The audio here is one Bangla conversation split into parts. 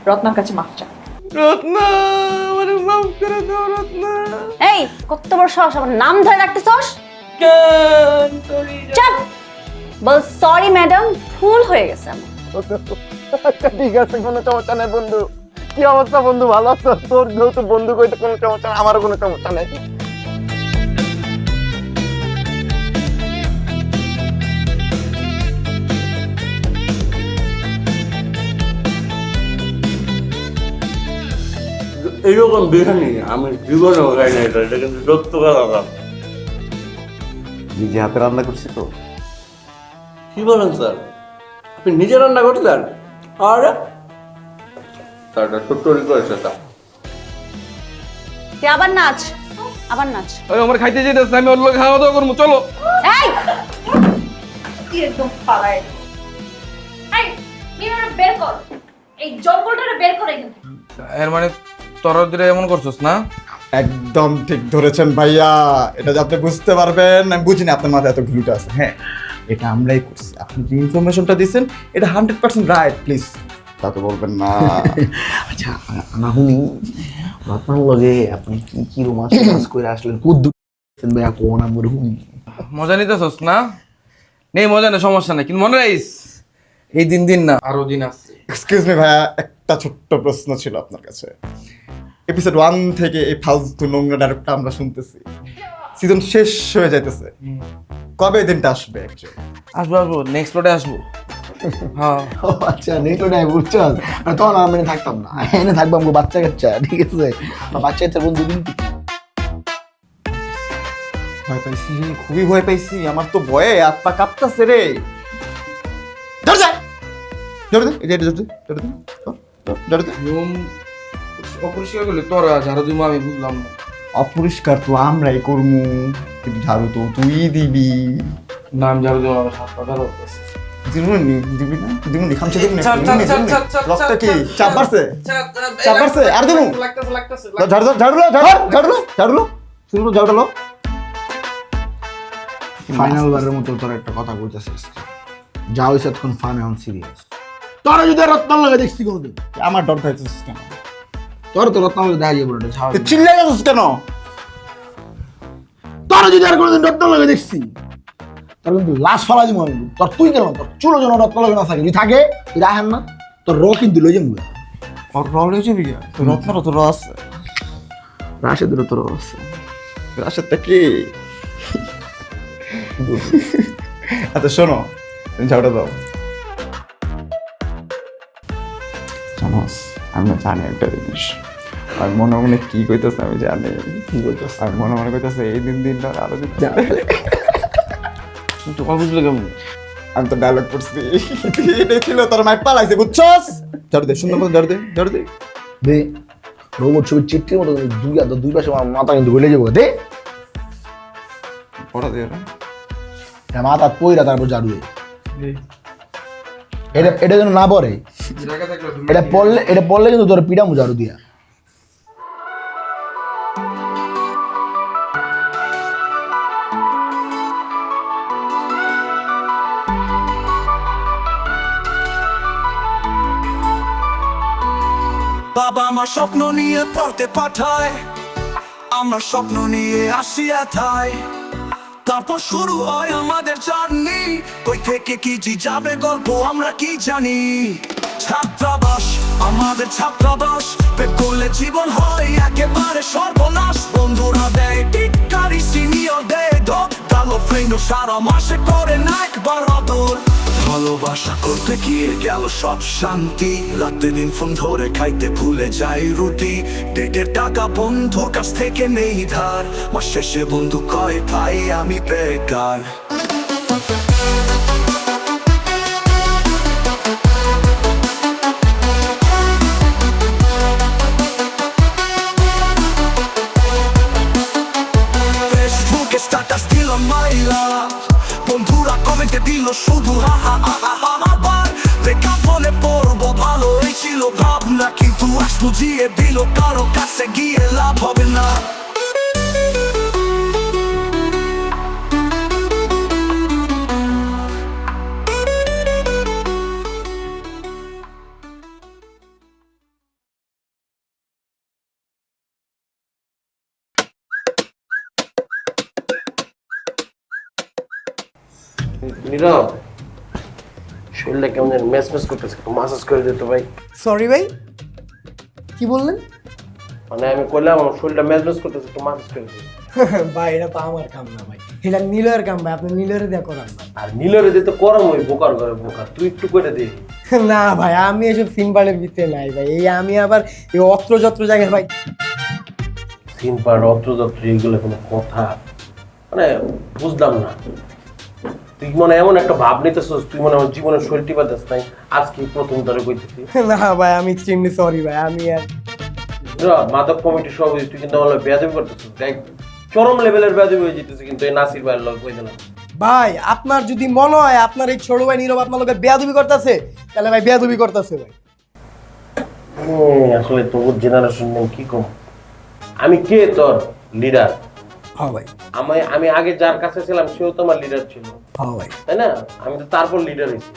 রত্নার কাছে মাফ চা। রত্না আমারে মাফ করে দাও রত্না। এই কত বড় সাহস আমার নাম ধরে রাখতেছস? কেন সরি চুপ বল সরি ম্যাডাম, ভুল হয়ে গেছে আমার। আচ্ছা ঠিক আছে, কোনো সমস্যা নেই বন্ধু। কি অবস্থা বন্ধু, ভালো আছো? তোর যেহেতু বন্ধু কইতে কোনো সমস্যা নেই, আমারও কোনো সমস্যা নেই। এইরকম বিরিয়ানি আমি জীবনেও খাই না। এটা কিন্তু সত্য কথা। নিজে হাতে রান্না করছি তো। কি বলেন স্যার, আপনি নিজে রান্না করতেন? আরে স্যারটা ছোট্ট রিকোয়েস্ট এটা। তুই আবার নাচ, আবার নাচ। ওই আমার খাইতে যেতেছে, আমি ওর লোক খাওয়া দাওয়া করবো, চলো। এই তুই একদম পালায়। এই মিনারে বের কর, এই জঙ্গলটারে বের করে এখান থেকে। এর মানে তোরা দুটো এমন করছস না? একদম ঠিক ধরেছেন ভাইয়া, এটা যে আপনি বুঝতে পারবেন আমি বুঝিনি আপনার মাথায় এত ঘুলটা আছে। হ্যাঁ, এটা আমরাই করছি। আপনি যে ইনফরমেশনটা দিচ্ছেন এটা 100% রাইট, প্লিজ তাকে বলবেন না। আচ্ছা না হুনি রত্নার লগে আপনি কি কি রোমান্স করে আসলেন, কুদ্দু ভাইয়া কোন আমার হুনি। মজা নিতেছস না? নেই মজা নেই, সমস্যা নেই, কিন্তু মনে রাখিস এই দিন দিন না, আরো দিন আসছে। এক্সকিউজ মি ভাইয়া, একটা ছোট্ট প্রশ্ন ছিল আপনার কাছে। এপিসোড 1 থেকে এই ফালতু নোংরা ডায়লগটা আমরা শুনতেছি, সিজন শেষ হয়ে যাইতেছে, কবে এই দিনটা আসবে অ্যাকচুয়ালি? আসবো আসবো, নেক্সট প্লটে আসবো। হ্যাঁ ও আচ্ছা নেটোটাই বুঝছো, তখন আমি এনে থাকতাম না, এনে থাকবো আমার বাচ্চা কাচ্চা, ঠিক আছে? বাচ্চা কাচ্চা বন্ধু কিন্তু ভয় পাইছি, খুবই ভয় পাইছি। আমার তো ভয়ে হাত পা কাঁপতাছে রে। ধর যা, ধর দে, এই যে ধর দে, ধর দে, ধর দে। রুম অপরিষ্কার করলে তোরা ঝাড়ু দিব, আমি বুঝলাম না। অপরিষ্কার তো আমরাই করমু, কিন্তু ঝাড়ু তো তুই দিবি। না আমি ঝাড়ু দিব, আমার সাত পাতা রক্ত। দিবি না? দিবি খামছে দিবি না? ছাড়, ছাড়, ছাড়, ছাড়, ছাড়, রক্ত কি ছাড়, চাপ বাড়ছে? ছাড়, চাপ বাড়ছে? আর দিবো? লাগতেছে লাগতেছে। ঝাড়ু দাও, ঝাড়ু দাও, ঝাড়ু ঝাড়ু দাও, ঝাড়ু দাও, শুরু করো, ঝাড়ু দাও। ফাইনাল বারের মতো তোর একটা কথা কইতাছিস, যা হইছে তখন ফান এখন সিরিয়াস। তোরা যদি রত্নার লগে দেখছি কোনদিন, আমার ডর পাইছিস কেন? তোর তো রত্নার লগে দেখা যাবে না, ছাড়। তুই চিল্লাই যাচ্ছিস কেন? তোরা যদি আর কোনদিন রত্নার লগে দেখছি, তোর কিন্তু লাশ ফালা দিব আমি। তোর তুই কেন, তোর চুলো যেন রত্নার লগে না থাকে, যদি থাকে তুই রাখেন না, তোর র কিন্তু লই যাবো। ওর রল হয়ে যাবি গা? তোর রত্নারও তো র আছে। রাশেদের তোর আছে। রাশেরটা কি? আচ্ছা শোনো, তুমি ঝাড়ুটা দাও। জানোস, আমি জানি একটা জিনিস, আর মনে মনে কি কইতেছে আমি জানি। কি কইতাছ? আর মনে মনে কইতেছে এই দিন দিন ধর আরো দিন। কিন্তু কথা বুঝলে কেমন? আমি তো ডায়লগ পড়ছি, এটাই ছিল তোর মাইক পালাইছে, বুঝছস? ঝাড়ু দে, সুন্দর মতো ঝাড়ু দে, ঝাড়ু দে। দে রোবট ছবি চিত্রের মতো দুই পাশে আমার মাথা কিন্তু গলে যাবো। দে পড়া দে না। মাথা পইরা তারপর ঝাড়ু দে। এটা এটা যেন না পড়ে, এটা পড়লে কিন্তু তোর পিড়ামু ঝাড়ু দিয়া। বাবা আমার স্বপ্ন নিয়ে পড়তে পাঠায়, আমরা স্বপ্ন নিয়ে আসিয়া থাই, তারপর শুরু হয় আমাদের জার্নি, কই থেকে কি জি যাবে গল্প আমরা কি জানি। ছাত্রাবাস আমাদের ছাত্রাবাস, পেট করলে জীবন হয় একেবারে সর্বনাশ। বন্ধুরা দেয় টিটকারি, সিনিয়র দেয় ধপ, কালো ফ্রেন্ড সারা মাসে করে না একবার আদর। ভালোবাসা করতে গিয়ে গেল সব শান্তি, রাতে দিন ফোন ধরে খাইতে ভুলে যাই রুটি। ডেটের টাকা বন্ধুর কাছ থেকে নেই ধার, মাস শেষে বন্ধু কয় ভাই আমি বেকার। ফেসবুকে স্ট্যাটাস দিলাম মাইলা, বন্ধুরা কমেন্টে দিল শুধু হা হা হা হা। আবার দেখা ফোনে পড়বো ভালোই ছিল ভাবনা, কিন্তু আজ বুঝিয়ে দিল কারো কাছে গিয়ে লাভ হবে না। নীরব, শরীরটা কেমন যেন ম্যাচ করতেছে, একটু মাসাজ করে দিত ভাই। সরি ভাই, কি বললেন? মানে আমি কইলাম আমার শরীরটা ম্যাচ করতেছে, একটু মাসাজ করে দিত। ভাই এটা তো আমার কাম না ভাই, এটা নীলয়ের কাম ভাই, আপনি নীলয়ের দেয়া করান না। আর নীলরে দিতে করম ওই বোকার ঘরে বোকা, তুই একটু করে দে। না ভাই, আমি এসব সিনপাড়ের ভিতরে নাই ভাই, এই আমি আবার এই অত্রযত্র জায়গায় ভাই। সিনপাড় অত্রযত্র এগুলো কোনো কথা মানে বুঝলাম না। তুই মনে এমন একটা ভাব নিতেছিস, তুই মনে আমার জীবনের শরীরটি পাতাস নাই, আজকে প্রথম ধরে কইতেছি। না ভাই, আমি এক্সট্রিমলি সরি ভাই, আমি আর মাদক কমিটির সভাপতি, তুই কিন্তু আমার বেয়াদবি করতেছিস, দেখ চরম লেভেলের বেয়াদবি হয়ে যেতেছে কিন্তু এই নাসির ভাইয়ের লগ কই দিলাম। ভাই আপনার যদি মনে হয় আপনার এই ছোট ভাই নীরব আপনার লোকে বেয়াদবি করতেছে, তাহলে ভাই বেয়াদবি করতেছে ভাই। আসলে তোর জেনারেশন নেই কি কম। আমি কে তোর লিডার? হ্যাঁ ভাই, আমি আগে যার কাছে ছিলাম সেও তো আমার লিডার ছিল, হ্যাঁ ভাই। তাই না? আমি তো তারপর লিডার হয়েছি,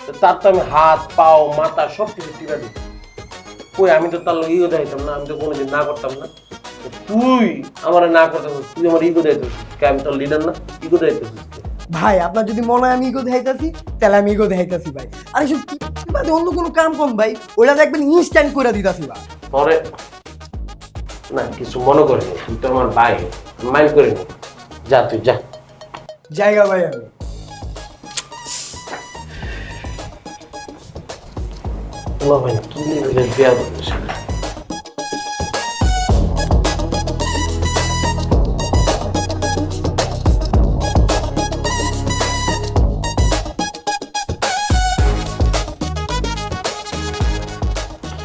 তো তার তো আমি হাত পাও মাথা সব কিছু টিপা দিচ্ছি। কই আমি তো তার ইগো দেখাইতাম না, আমি তো কোনোদিন না করতাম না। তো তুই আমার না করতাম, তুই আমার ইগো দেখাইছিস, আমি তোর লিডার না? ইগো দেখাইছিস ভাই আপনার যদি মনে হয় আমি ইগো দেখাইতাছি, তাহলে আমি ইগো দেখাইতাছি ভাই। আর এসব কি বাদে অন্য কোনো কাম কোন ভাই, ওটা দেখবেন ইনস্ট্যান্ট করে দিতাছি ভাই। পরে না কিছু মনে করিনি, তুই তো আমার ভাই, মাইন্ড করিনি। যা তুই যা জায়গা ভাই। আমি ভাই কি লেভেলের বিয়া করছিস?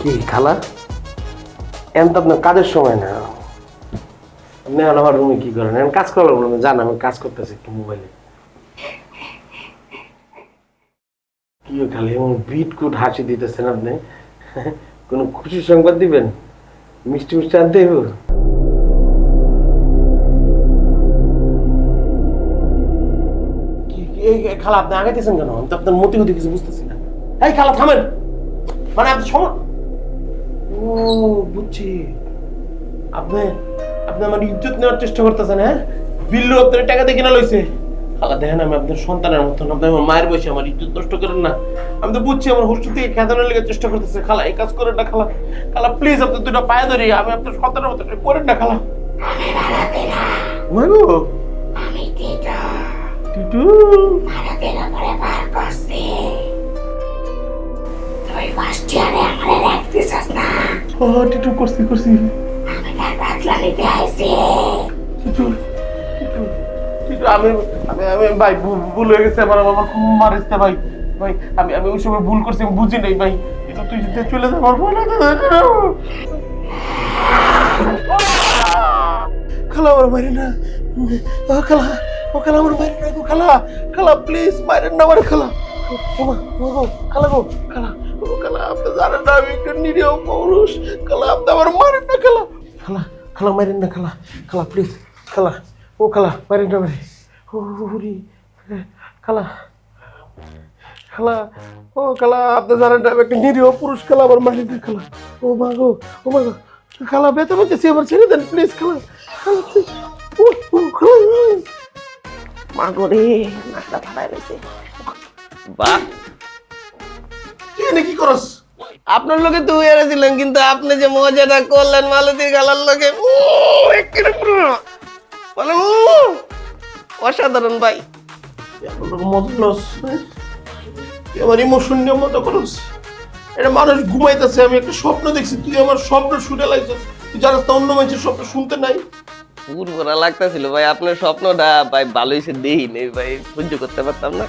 কি খালা, এখন তো আপনার কাজের সময় না, আপনি আমার রুমে কি করেন? এখন কাজ করার বলবেন, জান আমি কাজ করতেছি একটু মোবাইলে। কি খালি এমন বিটকুট হাসি দিতেছেন আপনি? কোনো খুশির সংবাদ দিবেন? মিষ্টি মিষ্টি আনতে হইব? খালা আপনি আগাইতেছেন কেন? আমি তো আপনার মতি গতি কিছু বুঝতেছি না। এই খালা থামেন, মানে আপনি ও বুঝছি, আপনি আমার ইজ্জত নেওয়ার চেষ্টা করতেছেন। হ্যাঁ, বিল্লু আপনার টাকা দিয়ে কিনা লইছে। খালা দেখেন আমি আপনার সন্তানের মতন, আপনি আমার মায়ের বয়সে আমার ইজ্জত নষ্ট করেন না। আমি তো বুঝছি আমার হোস্টেল থেকে খেদানোর লেগে চেষ্টা করতেছে। খালা এই কাজ করেন না খালা, খালা প্লিজ আপনি দুটো পায়ে ধরি, আমি আপনার সন্তানের মতন করেন না খালা। টিটু টিটু করছি আমি ভাই ভুল হয়ে গেছে আমার, আমার খুব মারিস ভাই। ভাই আমি ওই সময় ভুল করছি, বুঝি নাই ভাই। কিন্তু তুই যদি চলে যা আমার ভুল খালা, আমার মারি না খালা, ও খালা আমার মারি না গো খালা, খালা প্লিজ মারেন না আমার খালা। খালা গো খালা, ও খালা আপনি জানেন না আমি একটু নিরীহ পুরুষ, খালা আপনি আমার মারেন না খালা, খালা খালা মারেন না খালা, খালা প্লিজ খালা, ও খালা মারেন না মারে, ও খালা খালা, ও খালা আপনি জানেন না আমি একটা নিরীহ পুরুষ, খালা আমার মারেন না খালা। ও মা গো খালা ব্যথা পেতেছি, আমার ছেড়ে দেন প্লিজ খালা, খালা প্লিজ। ও খালা মা গো রে, নাকটা ফাটাই রয়েছে। বাহ, কি করস? আপনার লোকে তো এসেছিলেন, কিন্তু আপনি যে মজাটা করলেন মালতীর গালার লোকে, মানে অসাধারণ ভাই। আমার ইমোশন নিয়ে মতো করস। এটা মানুষ ঘুমাইতেছে, আমি একটা স্বপ্ন দেখছি, তুই আমার স্বপ্ন শুনে লাগছিস। তুই জানিস তো অন্য মানুষের স্বপ্ন শুনতে নাই। পুরোপুরা লাগতেছিল ভাই আপনার স্বপ্নটা, ভাই ভালোই সে দেই নেই ভাই, সহ্য করতে পারতাম না।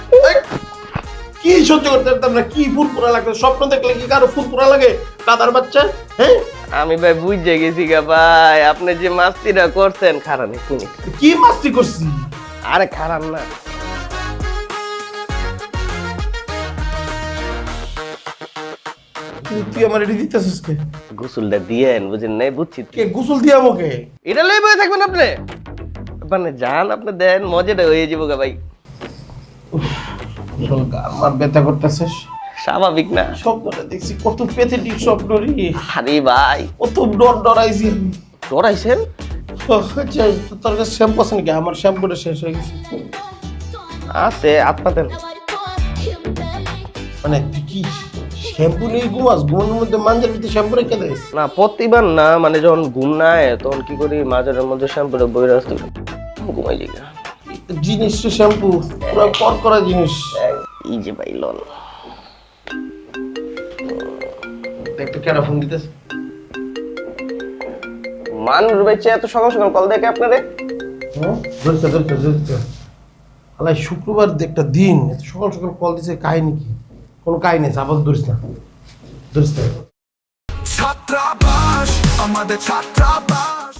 কি সহ্য করতে পারতাম না? কি ফুরফুরা লাগতো? স্বপ্ন দেখলে কি কারো ফুরফুরা লাগে? কাদার বাচ্চা। হ্যাঁ আমি ভাই বুঝে গেছি গা ভাই, আপনি যে মাস্তিটা করছেন খারাপ নেই। কি মাস্তি করছি? আরে খারাপ না, তুই আমার এটি দিতেছিস কে? গোসলটা দিয়েন বুঝেন নাই, বুঝছি কে গোসল দিয়া আমাকে? এটা লই বয়ে থাকবেন আপনি, মানে যান আপনি দেন, মজাটা হয়ে যাবো গা ভাই। আমার ব্যথা করতেছিস? স্বাভাবিক না? স্বপ্নটা দেখছি কত প্যাথেটিক স্বপ্ন রে। আরে ভাই কত ডরাইছি আমি। ডরাইছেন? আচ্ছা তোর কাছে শ্যাম্পু আছে নাকি? আমার শ্যাম্পুটা শেষ হয়ে গেছে। আছে আত্মাতেন। মানে তুই কি শ্যাম্পু নিয়ে ঘুমাস? ঘুমানোর মধ্যে মাঞ্জার ভিতরে শ্যাম্পু রেখে দেয়? না প্রতিবার না, মানে যখন ঘুম না আয় তখন কি করি মাঝের মধ্যে শ্যাম্পুটা বই রাখতে ঘুমাই যাই। জিনিস শ্যাম্পু পুরো করা জিনিস। এই যে ভাই লন একটা কেন ফোন দিতেছে? মানুষ বেঁচে এত সকাল সকাল কল দেখে আপনারে? আলাই শুক্রবার একটা দিন এত সকাল সকাল কল দিছে, কাহিনী কি? কোনো কাহিনী আছে? আপাতত ধরিস না, ধরিস না। ছাত্রাবাস আমাদের ছাত্রাবাস,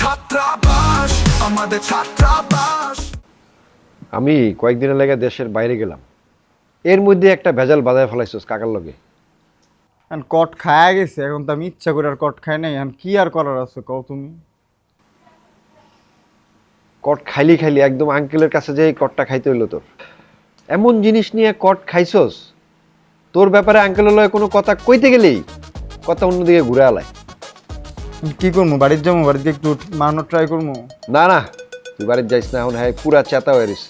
ছাত্রাবাস আমাদের ছাত্রাবাস। আমি কয়েকদিনের লেগে দেশের বাইরে গেলাম, এর মধ্যে একটা ভেজাল বাজায় ফেলাইছিস কাকার লগে। এখন কট খায়া গেছে, এখন তো আমি ইচ্ছা করে আর কট খাই নাই। এখন কি আর করার আছে কও তুমি? কট খাইলি খাইলি একদম আঙ্কেলের কাছে যে কটটা খাইতে হইলো তোর। এমন জিনিস নিয়ে কট খাইছস, তোর ব্যাপারে আঙ্কেলের লগে কোনো কথা কইতে গেলেই কথা অন্যদিকে ঘুরে আলায়। কি করবো? বাড়ির যাবো, বাড়িতে একটু মারানোর ট্রাই করবো। না না, তুই বাড়ির যাইস না। এখন হ্যাঁ পুরা চেতা হয়ে গেছে।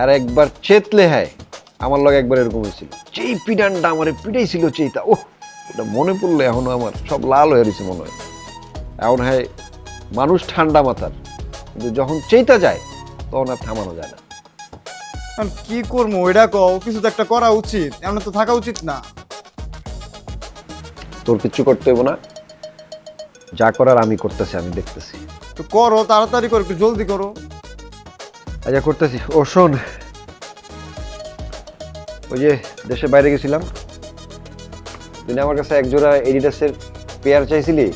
আর একবার চেতলে হ্যাঁ আমার লগে একবার এরকম হয়েছিল। যেই পিডানটা আমার পিটাইছিল চেইতা, ওহ ওটা মনে পড়লে এখনো আমার সব লাল হয়ে গেছে মনে হয়। এখন হ্যাঁ মানুষ ঠান্ডা মাথার, কিন্তু যখন চেইতা যায় তখন আর থামানো যায় না। এখন কি করবো ওইটা কও? কিছু তো একটা করা উচিত, এমন তো থাকা উচিত না। তোর কিচ্ছু করতে হইব না, যা করার আমি করতেছি, আমি দেখতেছি। তো করো, তাড়াতাড়ি করো, একটু জলদি করো। আচ্ছা করতেছি। ও শোন, ওই যে দেশের বাইরে গেছিলাম, তুই আমার কাছে একজোড়া এডিডাসের পেয়ার চাইছিলি।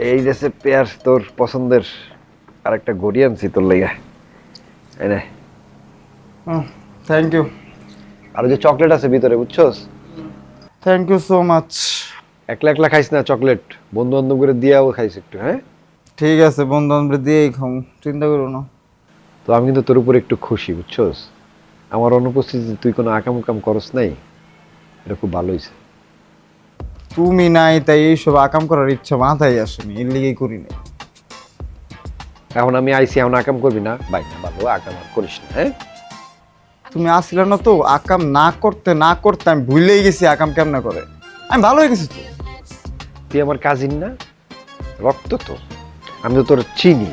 এডিডাসের পেয়ার তোর পছন্দের আর একটা ঘড়ি আনছি তোর লেগে। এই নে। Thank you. আর যে চকলেট আছে ভিতরে, বুঝছস? Thank you so much. একলা একলা খাইস না চকলেট, বন্ধু বান্ধব করে দিয়াও খাইস একটু। হ্যাঁ ঠিক আছে, বন্ধু বান্ধব দিয়েই খাও, চিন্তা করো না। তো আমি কিন্তু তোর উপর একটু খুশি, বুঝছস? আমার অনুপস্থিতি তুই কোনো আকাম উকাম করস নাই, এটা খুব ভালো হয়েছে। তুমি নাই তাই এইসব আকাম করার ইচ্ছা মাথায় আসেনি, এর লিগেই করি না। এখন আমি আইসি, এখন আকাম করবি না ভাই? না ভালো, আকাম আর করিস না। হ্যাঁ তুমি আসলে না তো, আকাম না করতে না করতে আমি ভুলেই গেছি আকাম কেমনে করে। আমি ভালো হয়ে গেছি তো। তুই আমার কাজিন না, রক্ত তো, আমি তো তোর চিনি।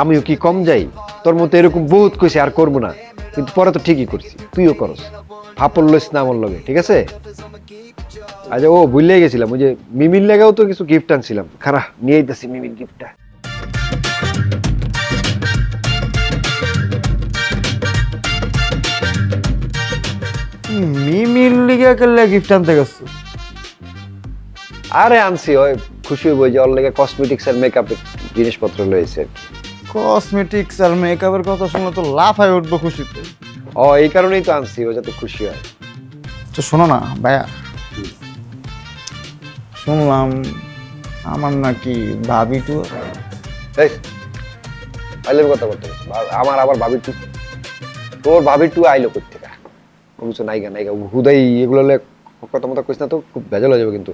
আমিও কি কম যাই? তোর মতো এরকম বহুত কইছি আর করবো না, কিন্তু পরে তো ঠিকই করছি, তুইও করস। ফাপড় লইস না আমার লগে, ঠিক আছে? আচ্ছা ও ভুলে গেছিলাম, ওই যে মিমির লেগেও তো কিছু গিফট আনছিলাম, খারাপ নিয়ে আইতাছি মিমির গিফটটা। মিমির লিগে কেলে গিফট আনতে গেছো? আরে আনছি, ওই খুশি হইব যে ওর লেগে কসমেটিক্স আর মেকআপের জিনিসপত্র লয়েছে। কসমেটিক্স আর মেকআপের কথা শুনলে তো লাফায় উঠবো খুশিতে। ও এই কারণেই তো আনছি, ও যাতে খুশি হয়। তো শোনো না ভাইয়া, শুনলাম আমার নাকি ভাবি টু। এই আইলের কথা বলতে আমার আবার ভাবি টু? তোর ভাবি টু আইলো কোথা থেকে? কিছু নাইগা নাইগা হুদাই এগুলো কথা মতো কইস না তো, খুব ভেজাল হয়ে যাবে। কিন্তু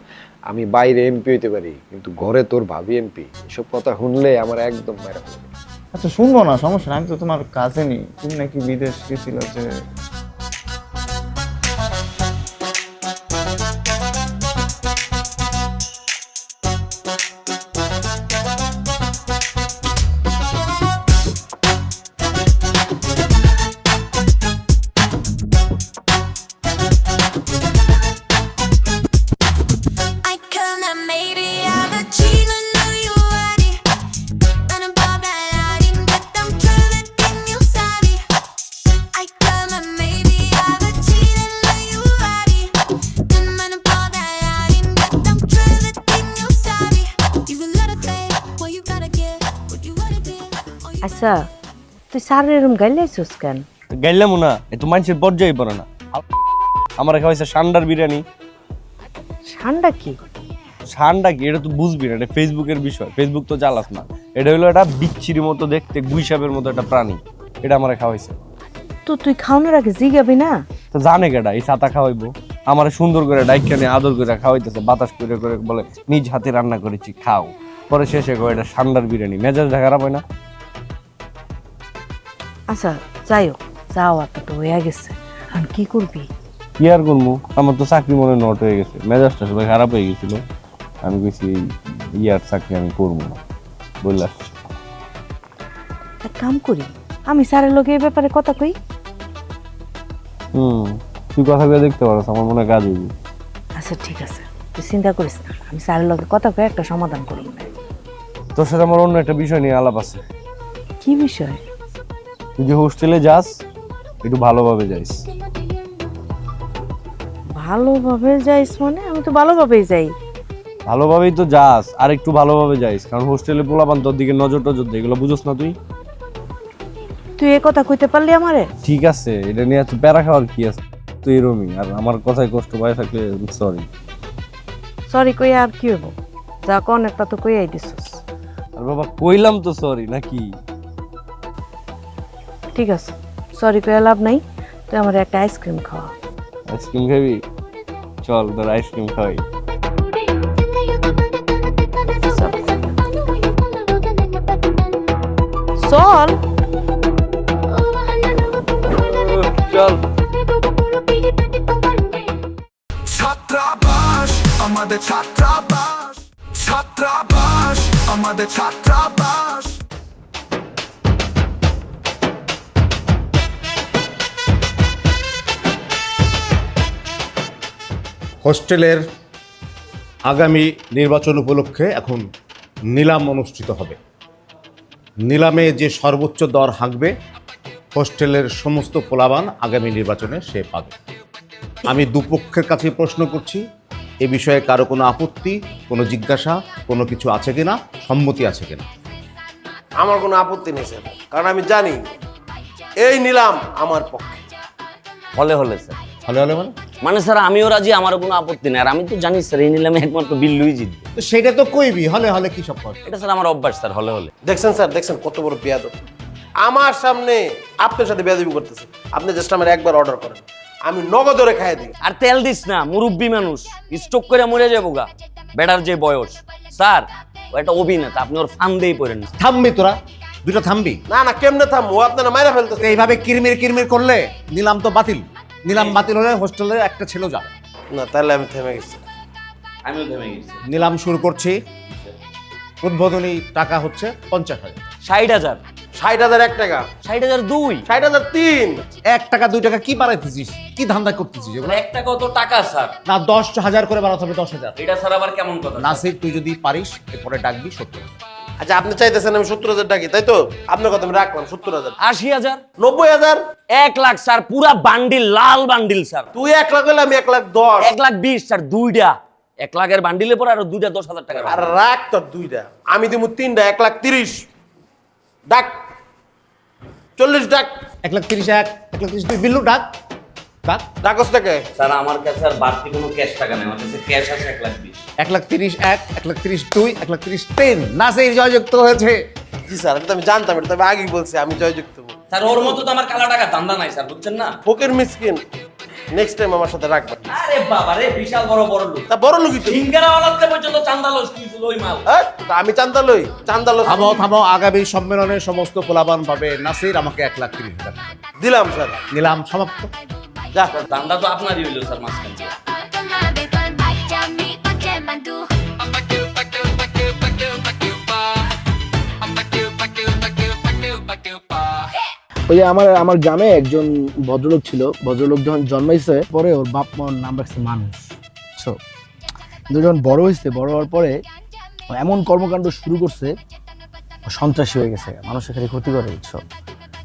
আমি বাইরে এমপি হইতে পারি, কিন্তু ঘরে তোর ভাবি এমপি, এসব কথা শুনলে আমার একদম মায়েরা। আচ্ছা শুনবো না, সমস্যা নাই, আমি তো তোমার কাছে নি। তুমি নাকি বিদেশ গেছিল যে? আচ্ছা তুই স্যারের এরকম গাইলে আইছিস কেন? গাইলাম না, এত মানুষের পর্যায়ে পড়ে না। আমার খাওয়াইছে সান্ডার বিরিয়ানি। ঠান্ডা কি? সান্ডা কি এটা তো বুঝবি না, এটা ফেসবুকের বিষয়, ফেসবুক তো চালাস না। এটা হলো একটা বিচ্ছিরি মতো দেখতে, গুইসাপের মতো একটা প্রাণী, এটা আমার খাওয়াইছে। তো তুই খাওয়ানোর আগে জিগাবি না? তো জানে কেডা এই ছাতা খাওয়াইবো? আমার সুন্দর করে ডাইকানে আদর করে খাওয়াইতেছে, বাতাস করে করে বলে নিজ হাতে রান্না করেছি খাও। পরে শেষে কয় এটা সান্ডার বিরিয়ানি, মেজাজ খারাপ হয় না? আচ্ছা যাই হোক, যাওয়া তো হয়ে গেছে, এখন কি করবি? কি আর করবো, আমার তো চাকরি মনে নট হয়ে গেছে, মেজাজটা সবাই খারাপ হয়ে গেছিল। আমি কইছি ইয়ার চাকরি আমি করবো না বললাম। এক কাম করি, আমি স্যারের লোকে এই ব্যাপারে কথা কই। তুই কথা কয়ে দেখতে পারছ, আমার মনে হয় কাজ হইব। আচ্ছা ঠিক আছে, তুই চিন্তা করিস না, আমি স্যারের লোকে কথা কয়ে একটা সমাধান করবো না। তোর সাথে আমার অন্য একটা বিষয় নিয়ে আলাপ আছে। কি বিষয়? তুই যে হোস্টেলে যাস, একটু ভালোভাবে যাইস। ভালোভাবে যাইস মানে? আমি তো ভালোভাবেই যাই। ভালোভাবেই তো যাস, আর একটু ভালোভাবে যাইস, কারণ হোস্টেলে পোলাপান তোর দিকে নজর টজর দেয়, এগুলো বুঝোস না তুই? তুই এ কথা কইতে পারলি আমারে? ঠিক আছে, এটা নিয়ে তুই প্যারা খাওয়ার কি আছে? তুই এরমই, আর আমার কথায় কষ্ট পাই থাকলে সরি। সরি কই আর কি হবো, যা কোন একটা তো কইয়াই দিছস। আর বাবা কইলাম তো সরি, নাকি? ঠিক আছে, সরি কইয়া লাভ নাই, তুই আমার একটা আইসক্রিম খাওয়া। আইসক্রিম খাবি? চল তোর আইসক্রিম খাওয়াই। চল চল। ছাত্রাবাস আমাদের ছাত্রাবাস, ছাত্রাবাস আমাদের ছাত্রাবাস। হোস্টেলের আগামী নির্বাচন উপলক্ষে এখন নিলাম অনুষ্ঠিত হবে। নিলামে যে সর্বোচ্চ দর হাঁকবে, হোস্টেলের সমস্ত পোলাবান আগামী নির্বাচনে সে পাবে। আমি দুপক্ষের কাছে প্রশ্ন করছি, এ বিষয়ে কারো কোনো আপত্তি, কোনো জিজ্ঞাসা, কোনো কিছু আছে কিনা, সম্মতি আছে কিনা? আমার কোনো আপত্তি নেই স্যার, কারণ আমি জানি এই নিলাম আমার পক্ষে। হলে হলে স্যার, হলে হলে মানে মানে স্যার আমিও রাজি, আমারও কোনো আপত্তি নেই। আর আমি তো জানি স্যার এই নিলামে একমাত্র বিল্লুই জিতবে। তো সেটা তো কইবি, হলে হলে কি সব কর। এটা স্যার আমার অভ্যাস স্যার, হলে হলে। দেখছেন স্যার, দেখছেন কত বড় বেয়াদব আমার সামনে আপনার সাথে বেয়াদবি করতেছে। আপনি জাস্ট আমার একবার অর্ডার করেন, আমি নগদরে খাইয়ে দিই। আর তেল দিস না, মুরব্বী মানুষ, স্ট্রোক করে মরে যাবো গা, বেটার যে বয়স। স্যার ও একটা অভিনেতা, আপনি ওর ফান্দেই পড়েন। থামবি তোরা, দুটো থামবি। না না, কেমনে থামবো, আপনারা মাইরা ফেলতেছে। এইভাবে কিরমির কিরমির করলে নিলাম তো বাতিল। নিলাম বাতিল হলে হোস্টেলে একটা ছেলেও যাবে না। তাহলে আমি থেমে গেছি। আমিও থেমে গেছি। নিলাম শুরু করছি। উদ্বোধনী টাকা হচ্ছে 50,000। 60,000। 60,000 1 টাকা, 60,002। 60,000 3। 1 টাকা 2 টাকা কি বাড়াইতেছিস, কি ধান্দা করতেছিস এগুলো? 1 টাকা কত টাকা স্যার? না 10,000 করে বাড়াতে হবে, 10,000। এটা স্যার আবার কেমন কথা? নাসির তুই যদি পারিস এরপরে ডাকবি 70। আচ্ছা আপনি চাইতেছেন আমি 70,000 টাকি, তাই তো? আপনার কথা আমি রাখলাম 70,000। 80,000। 90,000। 1 লাখ স্যার, পুরা বান্ডিল, লাল বান্ডিল স্যার। তুই 1 লাখ হলে আমি 1,10,000। 1,20,000 স্যার, দুইটা। 1 লাখের বান্ডিলে পরে আরো দুইটা 10,000 টাকা। আর রাখ তোর দুইটা, আমি দিমু 3টা, 1,30,000। ডাক 40 ডাক। 1,30,000 1,30,000 বিল্লু ডাক ডাক ডাকস টাকা। স্যার আমার কাছে আর বাড়তি কোনো ক্যাশ টাকা নেই, আমার কাছে ক্যাশ আছে 1,20,000। 1,30,000 1,30,2 1,30,3 নাসির জয়যুক্ত হয়েছে। জি স্যার, এটা তো আমি জানতাম, এটা তো আমি আগেই বলছি, আমি জয়যুক্ত হবো। স্যার ওর মতো তো আমার কালা টাকা ধান্দা নাই স্যার, বুঝছেন না? ফকির মিসকিন, নেক্সট টাইম আমার সাথে রাখবেন। আরে বাবা রে, বিশাল বড় বড় লোক। তা বড় লোকই তো। সিঙ্গারা ওয়ালাতে পর্যন্ত চান্দা লস কিছিল ওই মাল। তা আমি চান্দা লই, চান্দা লই। থামো থামো, আগামী সম্মেলনে সমস্ত পোলাবান পাবে। নাসির আমাকে 1,30,000 দিলাম স্যার। নিলাম সমাপ্ত। যা, ধান্দা তো আপনারই হইলো স্যার মাঝখান দিয়ে। ওই যে আমার গ্রামে একজন ভদ্রলোক ছিল। ভদ্রলোক যখন জন্মাইছে পরে ওর বাপ মার নাম রাখছে মানুষ। কিন্তু যখন বড় হয়েছে, বড় হওয়ার পরে এমন কর্মকাণ্ড শুরু করছে, সন্ত্রাসী হয়ে গেছে, মানুষের খালি ক্ষতি করে।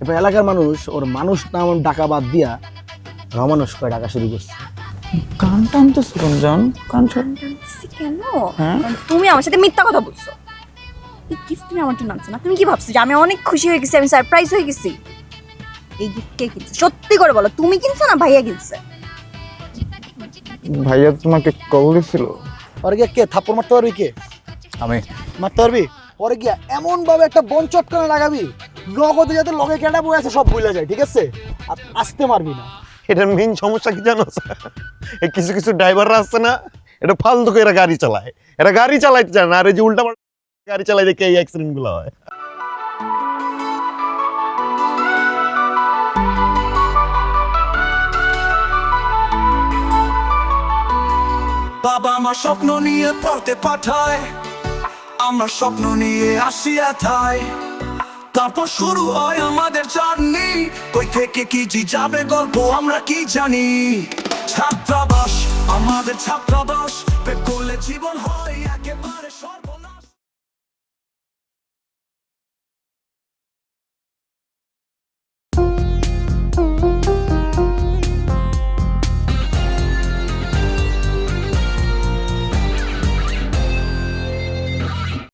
এরপর এলাকার মানুষ ওর মানুষ নাম ডাকা বাদ দিয়া রমানুষ করে ডাকা শুরু করছে। গান টানতেছে রমজান, গান টানতেছি কেন? তুমি আমার সাথে মিথ্যা কথা বলছো। এই গিফট তুমি আমার জন্য আনছো না? তুমি কি ভাবছো যে আমি অনেক খুশি হয়ে গেছি, আমি সারপ্রাইজ হয়ে গেছি? এই গিফট কে কিনছে? সত্যি করে বলো, তুমি কিনছো না ভাইয়া কিনছে? ভাইয়া তোমাকে কল দিছিল? পরে গিয়ে কে থাপ্পড় মারতে পারবি? কে আমি মারতে পারবি? পরে গিয়া এমন ভাবে একটা বন চটকানা লাগাবি, নগদে যাতে লগে কেটা বই আছে সব ভুলে যায়, ঠিক আছে? আর আসতে মারবি না। এটার মেইন সমস্যা কি জানো? এই কিছু কিছু ড্রাইভাররা আছে না, এটা ফালতু করে গাড়ি চালায়, এরা গাড়ি চালাইতে জানে না, আর এই যে উল্টা গাড়ি চালাই দেখে এই অ্যাক্সিডেন্ট গুলো হয়। আমার স্বপ্ন নিয়ে পড়তে পাঠায়, আমরা স্বপ্ন নিয়ে আসি এথায়, তারপর শুরু হয় আমাদের জার্নি, কই থেকে কি যাবে গল্প আমরা কি জানি। ছাত্রাবাস আমাদের ছাত্রাবাস, পেট করলে জীবন হয় একেবারে